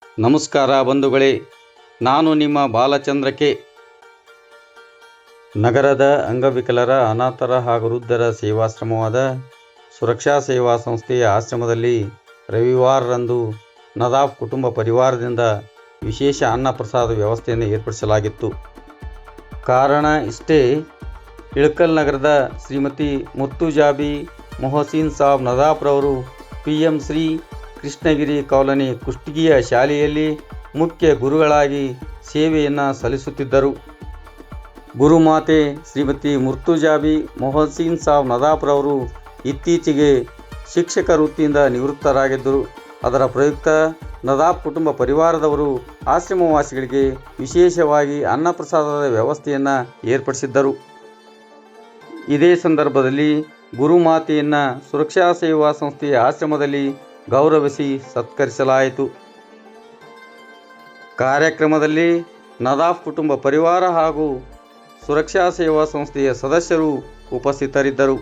ನಮಸ್ಕಾರ ಬಂಧುಗಳೇ, ನಾನು ನಿಮ್ಮ ಬಾಲಚಂದ್ರಕೆ. ನಗರದ ಅಂಗವಿಕಲರ, ಅನಾಥರ ಹಾಗೂ ವೃದ್ಧರ ಸೇವಾಶ್ರಮವಾದ ಸುರಕ್ಷಾ ಸೇವಾ ಸಂಸ್ಥೆಯ ಆಶ್ರಮದಲ್ಲಿ ರವಿವಾರರಂದು ನದಾಫ್ ಕುಟುಂಬ ಪರಿವಾರದಿಂದ ವಿಶೇಷ ಅನ್ನಪ್ರಸಾದ ವ್ಯವಸ್ಥೆಯನ್ನು ಏರ್ಪಡಿಸಲಾಗಿತ್ತು. ಕಾರಣ ಇಷ್ಟೇ, ಇಳಕಲ್ ನಗರದ ಶ್ರೀಮತಿ ಮುರ್ತುಜಾಬಿ ಮೊಹಸಿನ್ ಸಾಬ್ ನದಾಫ್ರವರು PM ಶ್ರೀ ಕೃಷ್ಣಗಿರಿ ಕಾಲೋನಿ ಕುಷ್ಟಗಿಯ ಶಾಲೆಯಲ್ಲಿ ಮುಖ್ಯ ಗುರುಗಳಾಗಿ ಸೇವೆಯನ್ನು ಸಲ್ಲಿಸುತ್ತಿದ್ದರು. ಗುರುಮಾತೆ ಶ್ರೀಮತಿ ಮುರ್ತುಜಾಬಿ ಮೊಹಸಿನ್ ಸಾಬ್ ನದಾಫ್ರವರು ಇತ್ತೀಚೆಗೆ ಶಿಕ್ಷಕ ವೃತ್ತಿಯಿಂದ ನಿವೃತ್ತರಾಗಿದ್ದರು. ಅದರ ಪ್ರಯುಕ್ತ ನದಾಫ್ ಕುಟುಂಬ ಪರಿವಾರದವರು ಆಶ್ರಮವಾಸಿಗಳಿಗೆ ವಿಶೇಷವಾಗಿ ಅನ್ನಪ್ರಸಾದದ ವ್ಯವಸ್ಥೆಯನ್ನು ಏರ್ಪಡಿಸಿದ್ದರು. ಇದೇ ಸಂದರ್ಭದಲ್ಲಿ ಗುರುಮಾತೆಯನ್ನು ಸುರಕ್ಷಾ ಸೇವಾ ಸಂಸ್ಥೆಯ ಆಶ್ರಮದಲ್ಲಿ ಗೌರವಿಸಿ ಸತ್ಕರಿಸಲಾಯಿತು. ಕಾರ್ಯಕ್ರಮದಲ್ಲಿ ನದಾಫ್ ಕುಟುಂಬ ಪರಿವಾರ ಹಾಗೂ ಸುರಕ್ಷಾ ಸೇವಾ ಸಂಸ್ಥೆಯ ಸದಸ್ಯರು ಉಪಸ್ಥಿತರಿದ್ದರು.